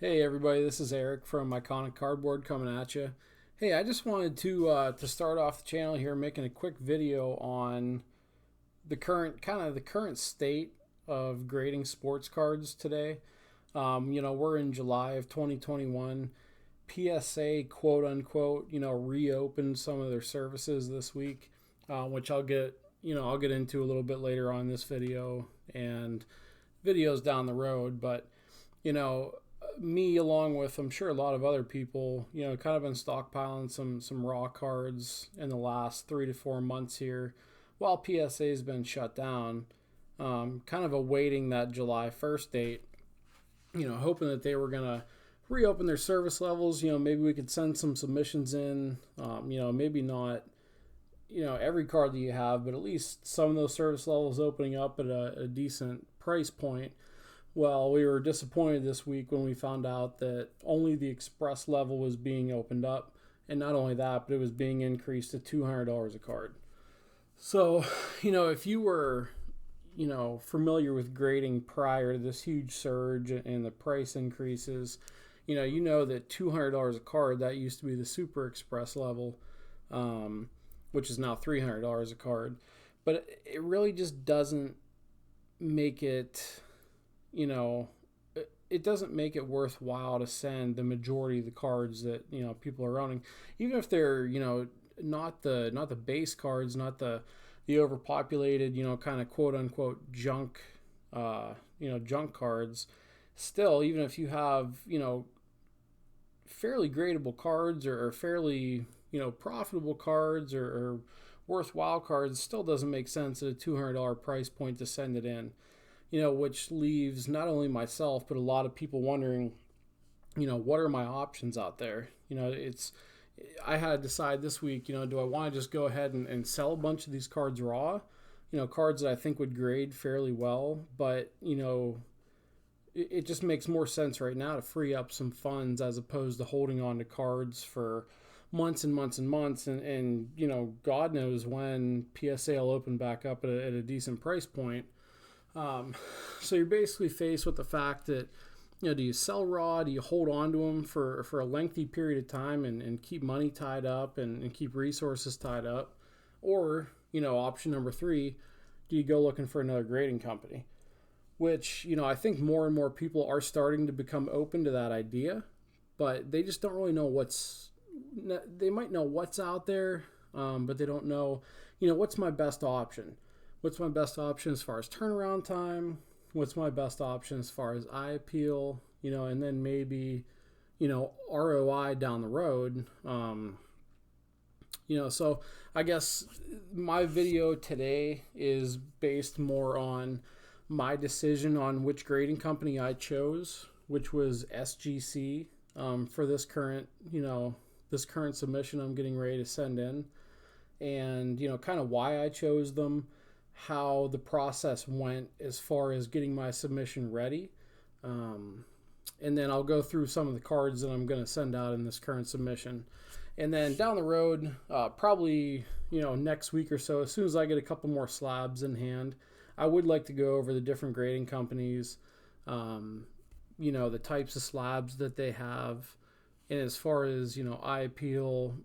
Hey everybody, this is Eric from Iconic Cardboard coming at you. Hey, I just wanted to start off the channel here, making a quick video on the current state of grading sports cards today. We're in July of 2021. PSA, quote unquote, reopened some of their services this week, which I'll get into a little bit later on in this video and videos down the road. But you know, me along with I'm sure a lot of other people, kind of been stockpiling some raw cards in the last 3 to 4 months here, while PSA has been shut down. Kind of awaiting that July 1st date. Hoping that they were gonna reopen their service levels. Maybe we could send some submissions in. Maybe not. Every card that you have, but at least some of those service levels opening up at a decent price point. Well, we were disappointed this week when we found out that only the express level was being opened up. And not only that, but it was being increased to $200 a card. So, if you were, familiar with grading prior to this huge surge and the price increases, that $200 a card, that used to be the super express level, which is now $300 a card. But it really just doesn't make it it doesn't make it worthwhile to send the majority of the cards that people are owning, even if they're not the base cards, not the overpopulated kind of quote unquote junk junk cards. Still, even if you have fairly gradable cards or fairly profitable cards or worthwhile cards, still doesn't make sense at a $200 price point to send it in. Which leaves not only myself, but a lot of people wondering, what are my options out there? I had to decide this week, do I want to just go ahead and sell a bunch of these cards raw, cards that I think would grade fairly well, but, it just makes more sense right now to free up some funds as opposed to holding on to cards for months and months and months. And God knows when PSA will open back up at a decent price point. So you're basically faced with the fact that, do you sell raw? Do you hold on to them for a lengthy period of time and keep money tied up and keep resources tied up? Or, option number 3, do you go looking for another grading company? Which, I think more and more people are starting to become open to that idea, but they just don't really know they might know what's out there, but they don't know, what's my best option? What's my best option as far as turnaround time? What's my best option as far as eye appeal? And then maybe, ROI down the road. So I guess my video today is based more on my decision on which grading company I chose, which was SGC, for this current submission I'm getting ready to send in, and kind of why I chose them, how the process went as far as getting my submission ready. And then I'll go through some of the cards that I'm going to send out in this current submission. And then down the road, probably, next week or so, as soon as I get a couple more slabs in hand, I would like to go over the different grading companies, the types of slabs that they have. And as far as, eye appeal,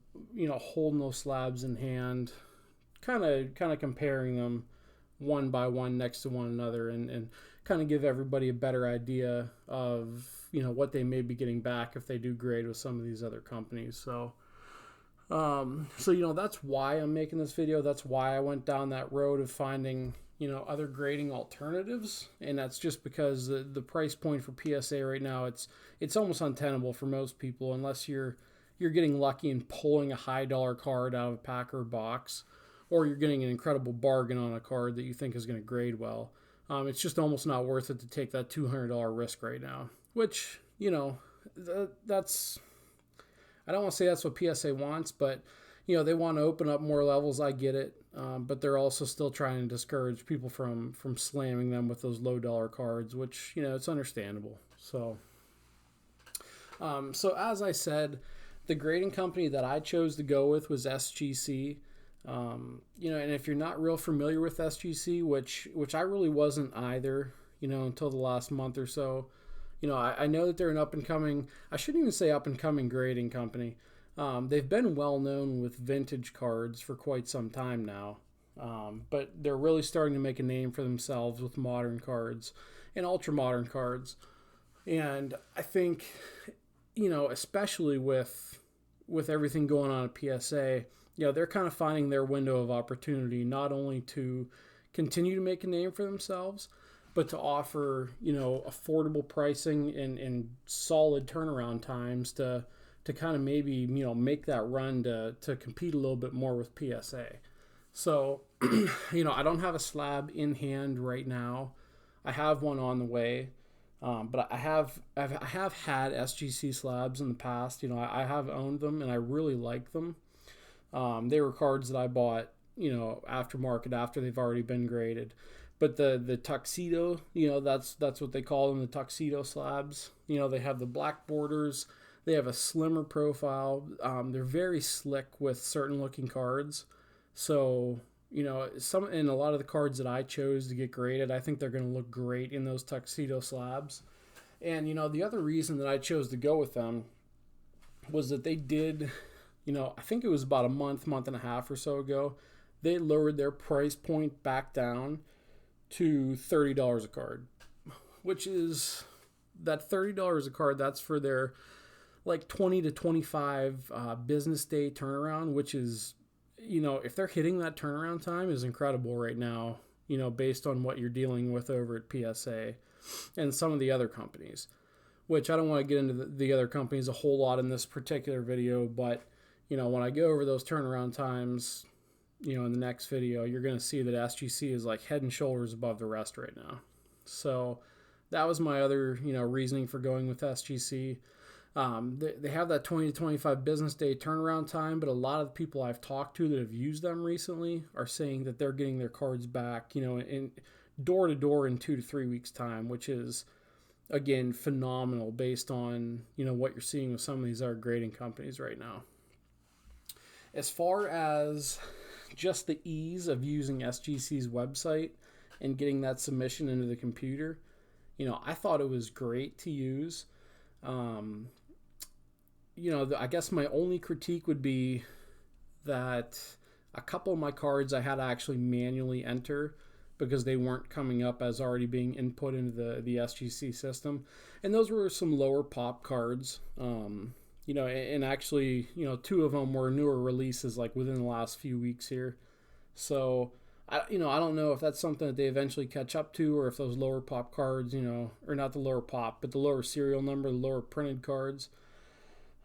holding those slabs in hand, kind of comparing them one by one next to one another, and kind of give everybody a better idea of what they may be getting back if they do grade with some of these other companies. So that's why I'm making this video. That's why I went down that road of finding other grading alternatives, and that's just because the price point for PSA right now, it's almost untenable for most people unless you're getting lucky and pulling a high dollar card out of a pack or a box, or you're getting an incredible bargain on a card that you think is going to grade well. It's just almost not worth it to take that $200 risk right now, which, that's, I don't want to say that's what PSA wants, but, they want to open up more levels. I get it. But they're also still trying to discourage people from slamming them with those low dollar cards, which, it's understandable. So as I said, the grading company that I chose to go with was SGC. And if you're not real familiar with SGC, which I really wasn't either, until the last month or so, I know that they're an up and coming, I shouldn't even say up and coming grading company. They've been well known with vintage cards for quite some time now. But they're really starting to make a name for themselves with modern cards and ultra modern cards. And I think, especially with everything going on at PSA, they're kind of finding their window of opportunity, not only to continue to make a name for themselves, but to offer, affordable pricing and solid turnaround times to kind of maybe, make that run to compete a little bit more with PSA. So, I don't have a slab in hand right now. I have one on the way. But I have had SGC slabs in the past. I have owned them and I really like them. They were cards that I bought, aftermarket after they've already been graded. But the tuxedo, that's what they call them, the tuxedo slabs. They have the black borders. They have a slimmer profile. They're very slick with certain looking cards. So, and a lot of the cards that I chose to get graded, I think they're going to look great in those tuxedo slabs. And, the other reason that I chose to go with them was that they did, I think it was about a month and a half or so ago, they lowered their price point back down to $30 a card, which is that $30 a card, that's for their like 20 to 25 business day turnaround, which is, if they're hitting that turnaround time, is incredible right now, based on what you're dealing with over at PSA and some of the other companies, which I don't want to get into the other companies a whole lot in this particular video, but, when I go over those turnaround times, in the next video, you're going to see that SGC is like head and shoulders above the rest right now. So that was my other, reasoning for going with SGC. They have that 20 to 25 business day turnaround time, but a lot of the people I've talked to that have used them recently are saying that they're getting their cards back, in door to door in 2 to 3 weeks time, which is, again, phenomenal based on, what you're seeing with some of these other grading companies right now. As far as just the ease of using SGC's website and getting that submission into the computer, I thought it was great to use. I guess my only critique would be that a couple of my cards I had to actually manually enter because they weren't coming up as already being input into the SGC system. And those were some lower pop cards. And actually, 2 of them were newer releases like within the last few weeks here. So, I don't know if that's something that they eventually catch up to, or if those lower pop cards, or not the lower pop, but the lower serial number, the lower printed cards,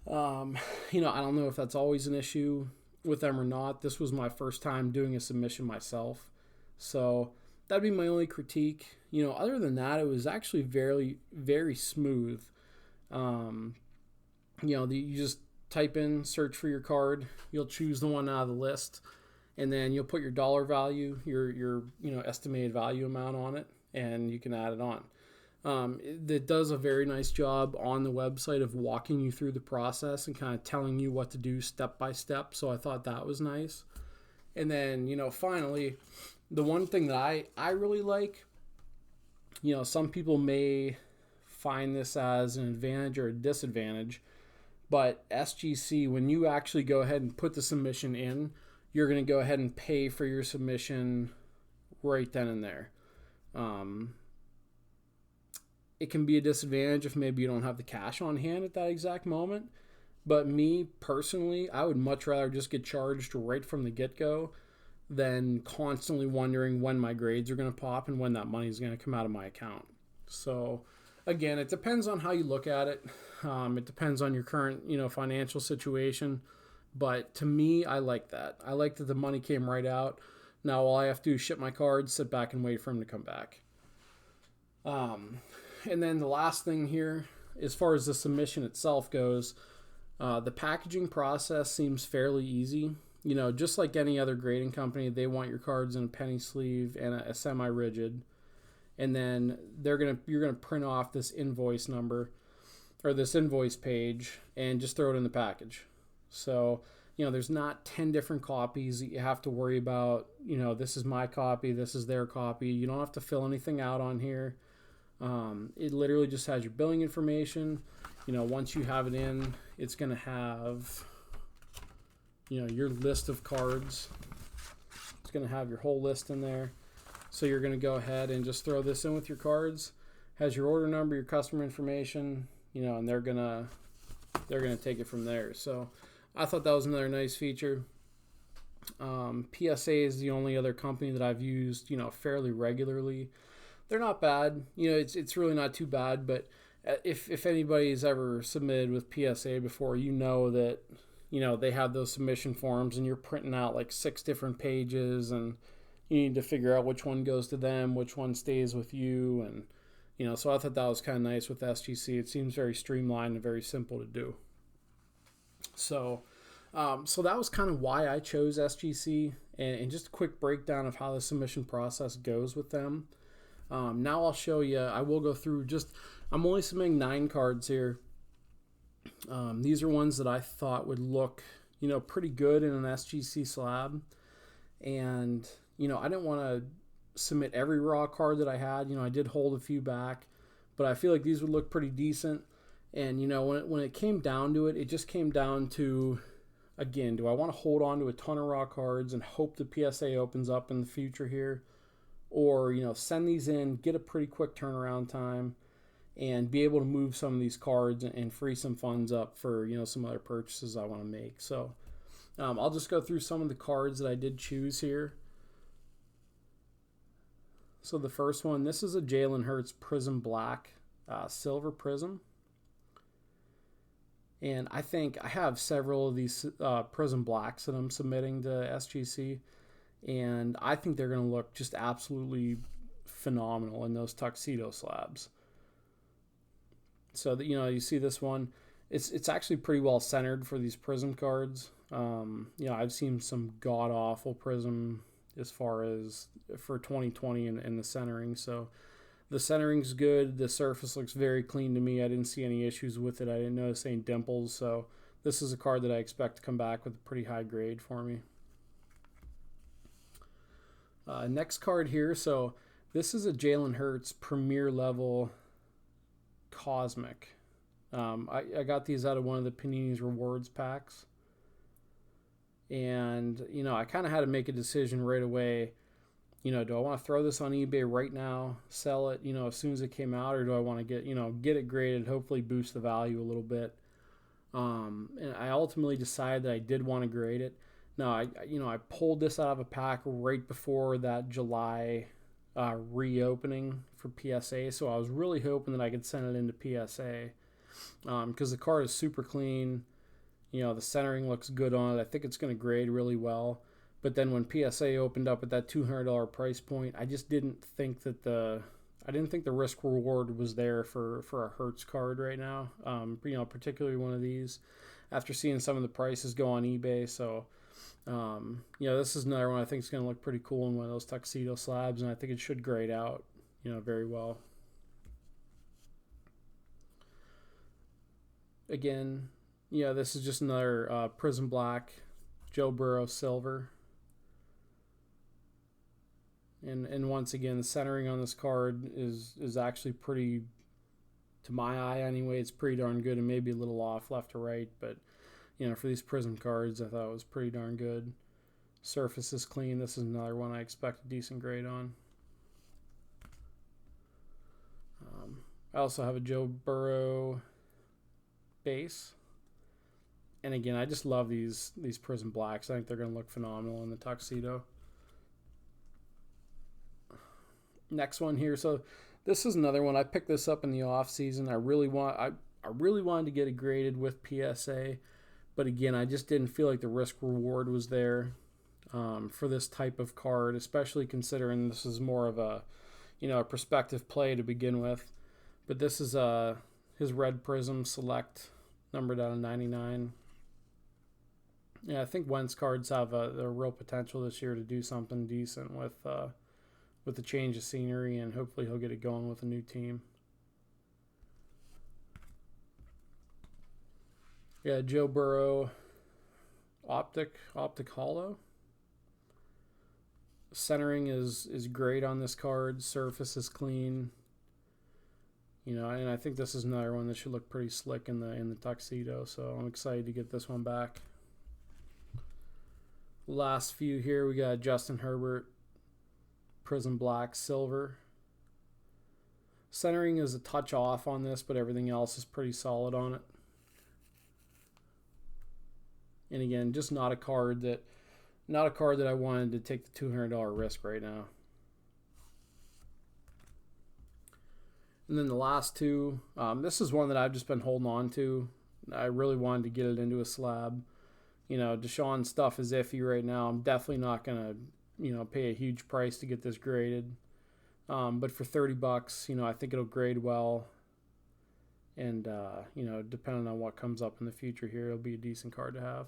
I don't know if that's always an issue with them or not. This was my first time doing a submission myself. So that'd be my only critique. Other than that, it was actually very, very smooth. You just type in, search for your card. You'll choose the one out of the list, and then you'll put your dollar value, your estimated value amount on it, and you can add it on. It does a very nice job on the website of walking you through the process and kind of telling you what to do step by step. So I thought that was nice. And then, finally, the one thing that I really like, some people may find this as an advantage or a disadvantage, but SGC, when you actually go ahead and put the submission in, you're going to go ahead and pay for your submission right then and there. It can be a disadvantage if maybe you don't have the cash on hand at that exact moment. But me, personally, I would much rather just get charged right from the get-go than constantly wondering when my grades are going to pop and when that money is going to come out of my account. So, again, it depends on how you look at it. It depends on your current, financial situation. But to me, I like that. I like that the money came right out. Now, all I have to do is ship my cards, sit back, and wait for them to come back. And then the last thing here, as far as the submission itself goes, the packaging process seems fairly easy. Just like any other grading company, they want your cards in a penny sleeve and a semi-rigid. And then you're gonna print off this invoice number or this invoice page and just throw it in the package. So, there's not 10 different copies that you have to worry about. This is my copy, this is their copy. You don't have to fill anything out on here. It literally just has your billing information. Once you have it in, it's going to have, your list of cards. It's going to have your whole list in there. So you're going to go ahead and just throw this in with your cards. Has your order number, your customer information, and they're going to take it from there. So I thought that was another nice feature. PSA is the only other company that I've used, fairly regularly. They're not bad. It's really not too bad, but if anybody's ever submitted with PSA before, that, they have those submission forms and you're printing out like 6 different pages and you need to figure out which one goes to them, which one stays with you. And, so I thought that was kind of nice with SGC. It seems very streamlined and very simple to do. So that was kind of why I chose SGC, and just a quick breakdown of how the submission process goes with them. Now I'll show you. I will go through I'm only submitting 9 cards here. These are ones that I thought would look, pretty good in an SGC slab. And, I didn't want to submit every raw card that I had. I did hold a few back, but I feel like these would look pretty decent. And, when it came down to it, it just came down to, again, do I want to hold on to a ton of raw cards and hope the PSA opens up in the future here? Or, send these in, get a pretty quick turnaround time, and be able to move some of these cards and free some funds up for, some other purchases I want to make. So I'll just go through some of the cards that I did choose here. So the first one, this is a Jalen Hurts Prism Black Silver Prism. And I think I have several of these Prism Blacks that I'm submitting to SGC. And I think they're going to look just absolutely phenomenal in those tuxedo slabs. So that, you see this one, it's actually pretty well centered for these Prism cards. I've seen some god awful Prism as far as for 2020 in the centering. So the centering's good. The surface looks very clean to me. I didn't see any issues with it. I didn't notice any dimples. So this is a card that I expect to come back with a pretty high grade for me. Next card here. So this is a Jalen Hurts Premier Level Cosmic. I got these out of one of the Panini's Rewards packs. And, I kind of had to make a decision right away. Do I want to throw this on eBay right now, sell it, as soon as it came out, or do I want to get it graded, hopefully boost the value a little bit? And I ultimately decided that I did want to grade it. Now, I pulled this out of a pack right before that July reopening for PSA, so I was really hoping that I could send it into PSA because the card is super clean. The centering looks good on it. I think it's going to grade really well. But then when PSA opened up at that $200 price point, I just didn't think that the risk reward was there for a Hertz card right now. Particularly one of these after seeing some of the prices go on eBay. So, this is another one I think is going to look pretty cool in one of those tuxedo slabs, and I think it should grade out, very well. Again, this is just another Prism Black Joe Burrow Silver. And once again, the centering on this card is actually pretty, to my eye anyway, it's pretty darn good, and maybe a little off left to right, but for these Prism cards, I thought it was pretty darn good. Surface is clean. This is another one I expect a decent grade on. I also have a Joe Burrow base. And again, I just love these Prism Blacks. I think they're going to look phenomenal in the tuxedo. Next one here. So this is another one. I picked this up in the off season. I really wanted to get it graded with PSA, but again, I just didn't feel like the risk reward was there for this type of card, especially considering this is more of a prospective play to begin with. But this is his Red Prism Select, numbered out of 99. Yeah, I think Wentz cards have a real potential this year to do something decent with the change of scenery, and hopefully he'll get it going with a new team. Yeah, Joe Burrow Optic Hollow. Centering is great on this card. Surface is clean. You know, and I think this is another one that should look pretty slick in the tuxedo, so I'm excited to get this one back. Last few here, we got Justin Herbert, Prism Black Silver. Centering is a touch off on this, but everything else is pretty solid on it. And again, just not a card that I wanted to take the $200 risk right now. And then the last two, this is one that I've just been holding on to. I really wanted to get it into a slab. You know, Deshaun's stuff is iffy right now. I'm definitely not going to, you know, pay a huge price to get this graded. But for $30, you know, I think it'll grade well. And, you know, depending on what comes up in the future here, it'll be a decent card to have.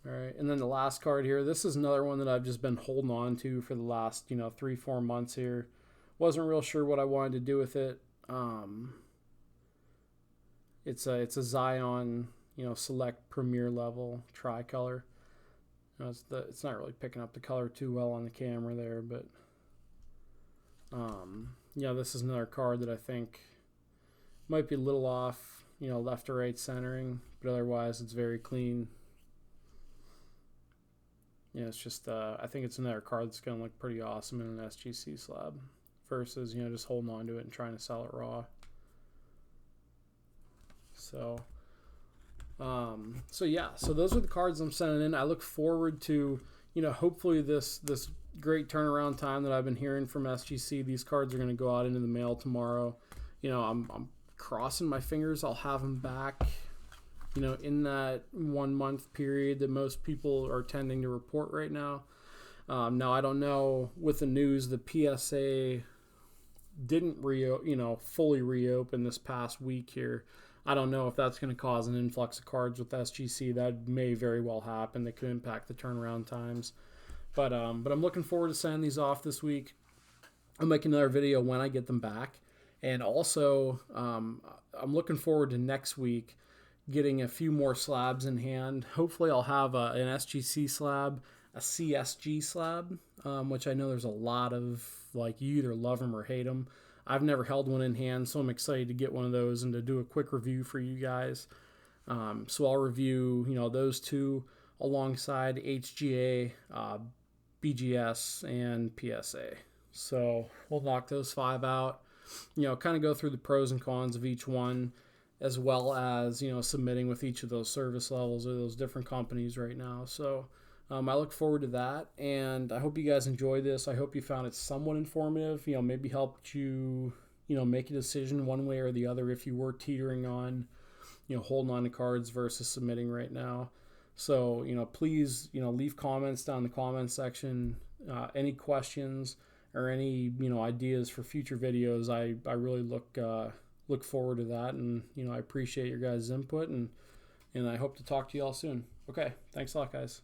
All right, and then the last card here, this is another one that I've just been holding on to for the last, you know, 3-4 months here. Wasn't real sure what I wanted to do with it. It's a Zion, you know, select premier level tricolor. You know, it's not really picking up the color too well on the camera there, but yeah, this is another card that I think might be a little off, you know, left to right centering, but otherwise it's very clean. Yeah, it's just, I think it's another card that's going to look pretty awesome in an SGC slab versus, you know, just holding on to it and trying to sell it raw. So, yeah, so those are the cards I'm sending in. I look forward to, you know, hopefully this great turnaround time that I've been hearing from SGC. These cards are going to go out into the mail tomorrow. You know, I'm crossing my fingers I'll have them back, you know, in that 1 month period that most people are tending to report right now. Now, I don't know, with the news, the PSA didn't fully reopen this past week here. I don't know if that's going to cause an influx of cards with SGC. That may very well happen. That could impact the turnaround times. But I'm looking forward to sending these off this week. I'll make another video when I get them back. And also, I'm looking forward to next week getting a few more slabs in hand. Hopefully I'll have an SGC slab, a CSG slab, which I know there's a lot of, like, you either love them or hate them. I've never held one in hand, so I'm excited to get one of those and to do a quick review for you guys. So I'll review, you know, those two alongside HGA, BGS, and PSA. So we'll knock those 5 out, you know, kind of go through the pros and cons of each one, as well as, you know, submitting with each of those service levels or those different companies right now. So I look forward to that, and I hope you guys enjoy this. I hope you found it somewhat informative, you know, maybe helped you, you know, make a decision one way or the other if you were teetering on, you know, holding on to cards versus submitting right now. So, you know, please, you know, leave comments down in the comment section, any questions or any, you know, ideas for future videos. I really look forward to that, and, you know, I appreciate your guys' input, and I hope to talk to you all soon. Okay, thanks a lot, guys.